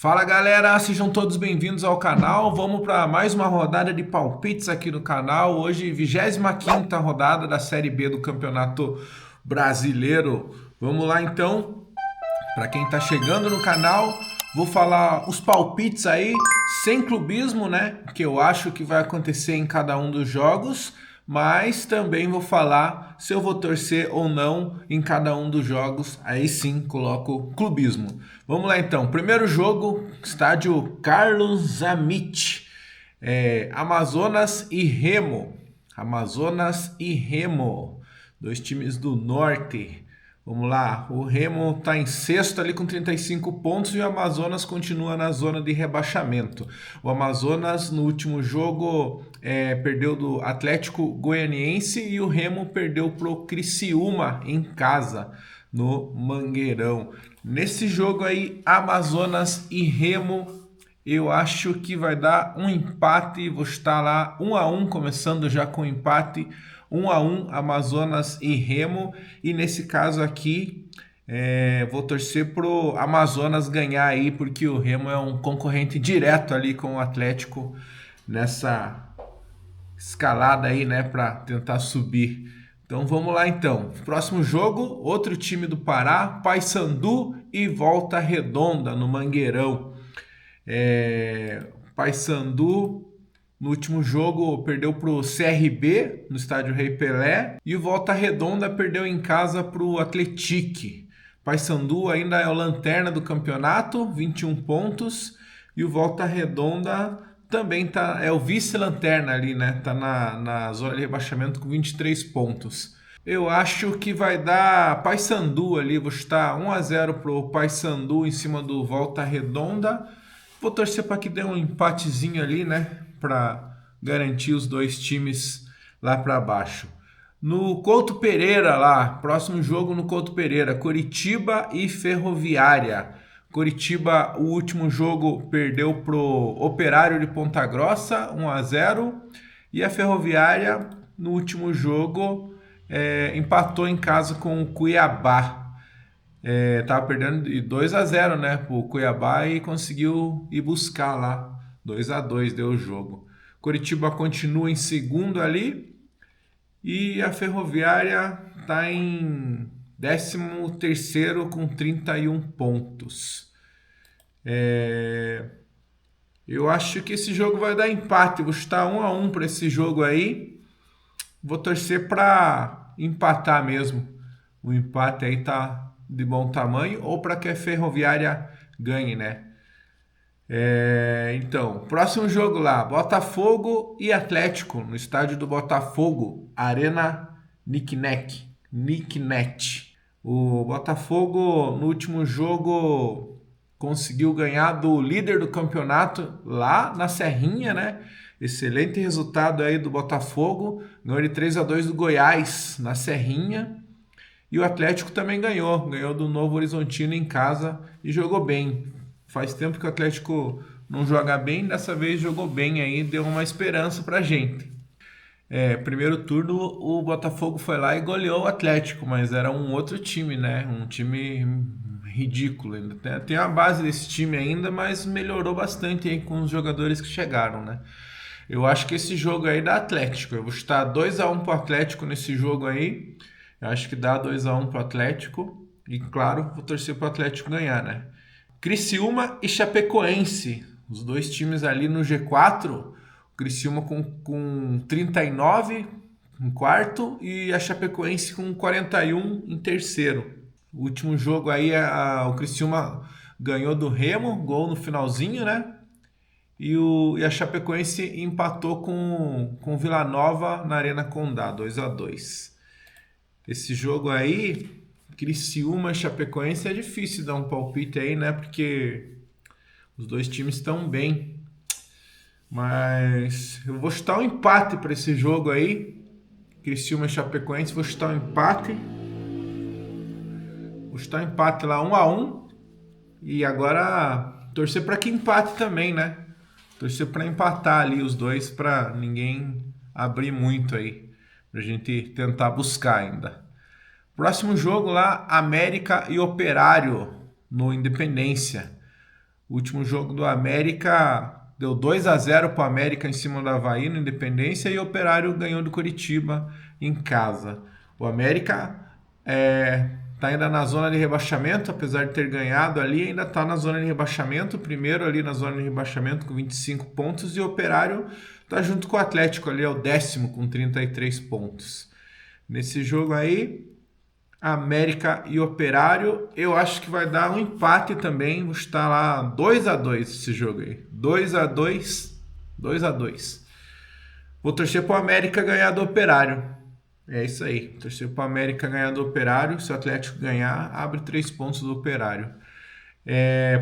Fala galera, sejam todos bem-vindos ao canal. Vamos para mais uma rodada de palpites aqui no canal. Hoje, 25ª rodada da Série B do Campeonato Brasileiro. Vamos lá então. Para quem está chegando no canal, vou falar os palpites aí, sem clubismo, né? Que eu acho que vai acontecer em cada um dos jogos. Mas também vou falar se eu vou torcer ou não em cada um dos jogos. Aí sim coloco clubismo. Vamos lá então. Primeiro jogo, estádio Carlos Amit. Amazonas e Remo. Amazonas e Remo. Dois times do norte. Vamos lá, o Remo está em sexto ali com 35 pontos e o Amazonas continua na zona de rebaixamento. O Amazonas no último jogo perdeu do Atlético Goianiense e o Remo perdeu para o Criciúma em casa, no Mangueirão. Nesse jogo aí, Amazonas e Remo, eu acho que vai dar um empate, vou estar lá 1-1, começando já com empate, 1-1, Amazonas e Remo, e nesse caso aqui vou torcer pro Amazonas ganhar aí, porque o Remo é um concorrente direto ali com o Atlético nessa escalada aí, né, para tentar subir. Então vamos lá então. Próximo jogo, outro time do Pará, Paysandu e Volta Redonda no Mangueirão. Paysandu no último jogo perdeu para o CRB no estádio Rei Pelé e o Volta Redonda perdeu em casa para o Atlético. Paysandu ainda é o lanterna do campeonato, 21 pontos, e o Volta Redonda também é o vice-lanterna ali, né? Tá na zona de rebaixamento com 23 pontos. Eu acho que vai dar Paysandu ali, vou chutar 1-0 pro Paysandu em cima do Volta Redonda. Vou torcer para que dê um empatezinho ali, né? Para garantir os dois times lá para baixo. No Couto Pereira lá, próximo jogo no Couto Pereira, Coritiba e Ferroviária. Coritiba, o último jogo perdeu pro Operário de Ponta Grossa, 1-0. E a Ferroviária, no último jogo, empatou em casa com o Cuiabá. Tava perdendo de 2-0, né, pro Cuiabá e conseguiu ir buscar lá. 2-2 deu o jogo. Coritiba continua em segundo ali e a Ferroviária tá em 13º com 31 pontos. Eu acho que esse jogo vai dar empate. Vou chutar 1-1 para esse jogo aí. Vou torcer para empatar mesmo. O empate aí tá de bom tamanho ou para que a Ferroviária ganhe, né? Então, próximo jogo lá, Botafogo e Atlético, no estádio do Botafogo, Arena Nicknet. O Botafogo, no último jogo, conseguiu ganhar do líder do campeonato lá na Serrinha, né? Excelente resultado aí do Botafogo, ganhou de 3-2 do Goiás na Serrinha. E o Atlético também ganhou do Novo Horizontino em casa e jogou bem. Faz tempo que o Atlético não joga bem, dessa vez jogou bem aí, deu uma esperança pra gente. Primeiro turno o Botafogo foi lá e goleou o Atlético, mas era um outro time, né? Um time ridículo. Tem a base desse time ainda, mas melhorou bastante aí com os jogadores que chegaram, né? Eu acho que esse jogo aí dá Atlético. Eu vou chutar 2-1 pro Atlético nesse jogo aí. Eu acho que dá 2-1 pro Atlético. E claro, vou torcer pro Atlético ganhar, né? Criciúma e Chapecoense. Os dois times ali no G4. O Criciúma com 39 em quarto e a Chapecoense com 41 em terceiro. O último jogo aí o Criciúma ganhou do Remo, gol no finalzinho, né? E a Chapecoense empatou com o Vila Nova na Arena Condá, 2-2. Esse jogo aí, Criciúma e Chapecoense, é difícil dar um palpite aí, né? Porque os dois times estão bem. Mas eu vou chutar um empate para esse jogo aí. Criciúma e Chapecoense, vou chutar um empate. Vou chutar um empate lá 1-1. E agora torcer para que empate também, né? Torcer para empatar ali os dois para ninguém abrir muito aí. Pra gente tentar buscar ainda. Próximo jogo lá, América e Operário no Independência. O último jogo do América deu 2-0 para o América em cima do Avaí no Independência e o Operário ganhou do Coritiba em casa. O América tá ainda na zona de rebaixamento, apesar de ter ganhado ali, ainda está na zona de rebaixamento, primeiro ali na zona de rebaixamento com 25 pontos e o Operário está junto com o Atlético ali, é o 10º com 33 pontos. Nesse jogo aí, América e Operário, eu acho que vai dar um empate também, vou estar lá 2-2 esse jogo aí, 2-2, 2-2. Vou torcer para o América ganhar do Operário. É isso aí. Torcer para o América ganhar do Operário. Se o Atlético ganhar, abre 3 pontos do Operário.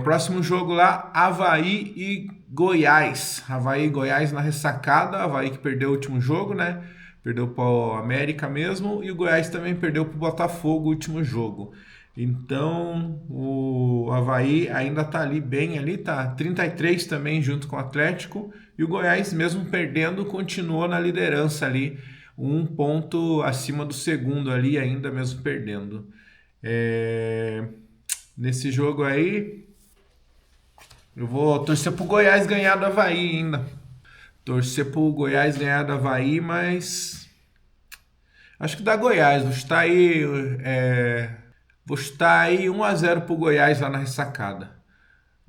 Próximo jogo lá, Avaí e Goiás. Avaí e Goiás na ressacada. Avaí que perdeu o último jogo, né? Perdeu para o América mesmo. E o Goiás também perdeu para o Botafogo o último jogo. Então, o Avaí ainda tá ali bem ali, tá 33 também junto com o Atlético. E o Goiás, mesmo perdendo, continuou na liderança ali. 1 ponto acima do segundo ali, ainda mesmo perdendo. Nesse jogo aí, eu vou torcer pro Goiás ganhar do Avaí ainda. Torcer pro Goiás ganhar do Avaí, mas acho que dá Goiás. Vou estar aí 1-0 pro Goiás lá na ressacada.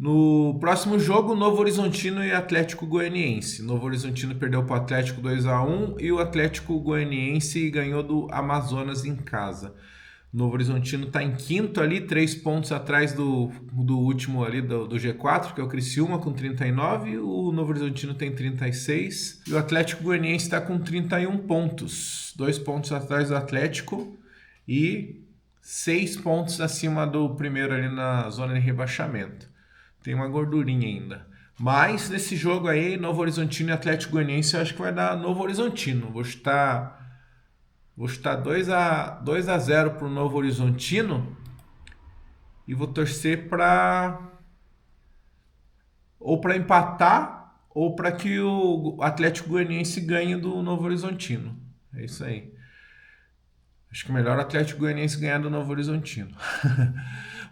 No próximo jogo, Novo Horizontino e Atlético Goianiense. Novo Horizontino perdeu para o Atlético 2-1 e o Atlético Goianiense ganhou do Amazonas em casa. Novo Horizontino está em quinto ali, 3 pontos atrás do último ali do G4, que é o Criciúma com 39, o Novo Horizontino tem 36 e o Atlético Goianiense está com 31 pontos, 2 pontos atrás do Atlético e 6 pontos acima do primeiro ali na zona de rebaixamento. Tem uma gordurinha ainda. Mas nesse jogo aí, Novo Horizontino e Atlético Goianiense, eu acho que vai dar Novo Horizontino. Vou estar 2-0 para o Novo Horizontino e vou torcer ou para empatar ou para que o Atlético Goianiense ganhe do Novo Horizontino. É isso aí. Acho que melhor o Atlético Goianiense ganhar do Novo Horizontino.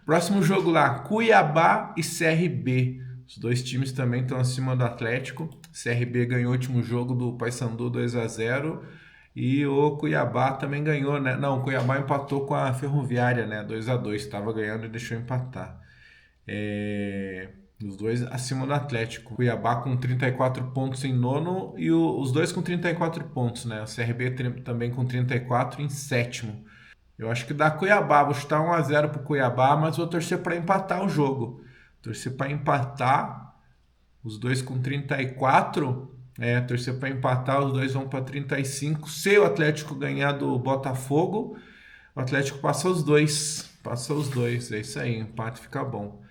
Próximo jogo lá, Cuiabá e CRB. Os dois times também estão acima do Atlético. CRB ganhou o último jogo do Paysandu 2-0 e o Cuiabá também ganhou, né? Não, o Cuiabá empatou com a Ferroviária, né? 2-2, estava ganhando e deixou empatar. Os dois acima do Atlético. Cuiabá com 34 pontos em nono e os dois com 34 pontos, né? O CRB também com 34 em sétimo. Eu acho que dá Cuiabá, vou chutar 1-0 pro Cuiabá, mas vou torcer para empatar o jogo. Torcer para empatar, os dois com 34, torcer para empatar, os dois vão para 35. Se o Atlético ganhar do Botafogo, o Atlético passa os dois, é isso aí, empate fica bom.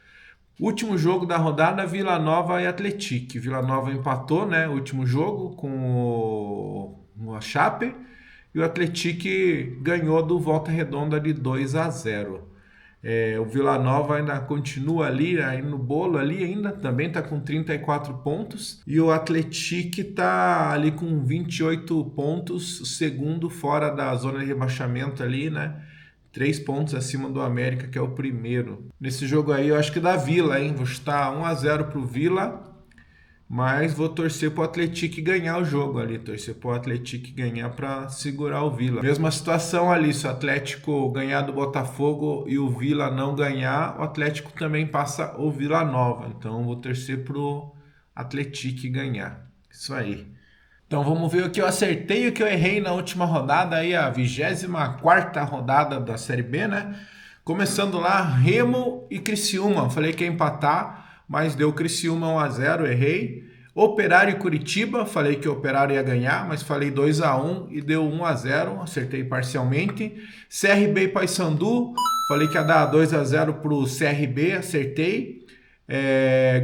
Último jogo da rodada, Vila Nova e Atlético. Vila Nova empatou, né, o último jogo com a Chape. E o Atlético ganhou do Volta Redonda de 2-0. O Vila Nova ainda continua ali, aí no bolo ali ainda, também está com 34 pontos. E o Atlético está ali com 28 pontos, segundo fora da zona de rebaixamento ali, né? 3 pontos acima do América, que é o primeiro. Nesse jogo aí eu acho que dá Vila, hein? Vou estar 1-0 pro Vila. Mas vou torcer pro Atlético ganhar o jogo ali. Torcer pro Atlético ganhar para segurar o Vila. Mesma situação ali. Se o Atlético ganhar do Botafogo e o Vila não ganhar, o Atlético também passa o Vila Nova. Então vou torcer pro Atlético ganhar. Isso aí. Então vamos ver o que eu acertei e o que eu errei na última rodada. Aí a 24ª rodada da Série B, né? Começando lá, Remo e Criciúma. Falei que ia empatar, mas deu Criciúma 1-0, errei. Operário e Curitiba, falei que o Operário ia ganhar, mas falei 2-1 e deu 1-0, acertei parcialmente. CRB e Paysandu, falei que ia dar 2-0 pro CRB, acertei.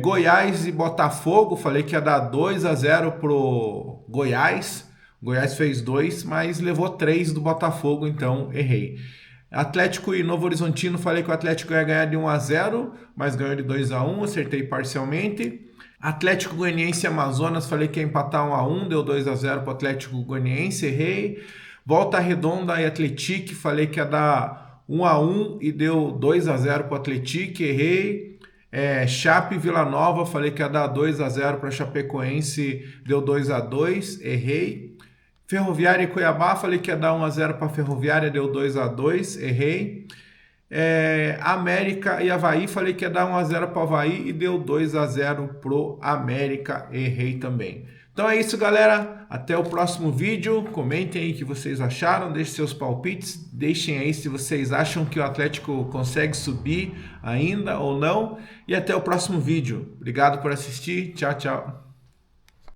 Goiás e Botafogo, falei que ia dar 2-0 pro Goiás. O Goiás fez 2, mas levou 3 do Botafogo, então errei. Atlético e Novo Horizontino, falei que o Atlético ia ganhar de 1-0, mas ganhou de 2-1, acertei parcialmente. Atlético Goianiense e Amazonas, falei que ia empatar 1-1, deu 2-0 para o Atlético Goianiense, errei. Volta Redonda e Atlético, falei que ia dar 1-1 e deu 2-0 para o Atlético, errei. Chape e Vila Nova, falei que ia dar 2-0 para Chapecoense, deu 2-2, errei. Ferroviária e Cuiabá, falei que ia dar 1-0 para Ferroviária, deu 2-2, errei. América e Avaí, falei que ia dar 1-0 para o Avaí e deu 2-0 pro América, errei também. Então é isso, galera. Até o próximo vídeo. Comentem aí o que vocês acharam, deixem seus palpites, deixem aí se vocês acham que o Atlético consegue subir ainda ou não. E até o próximo vídeo. Obrigado por assistir. Tchau, tchau.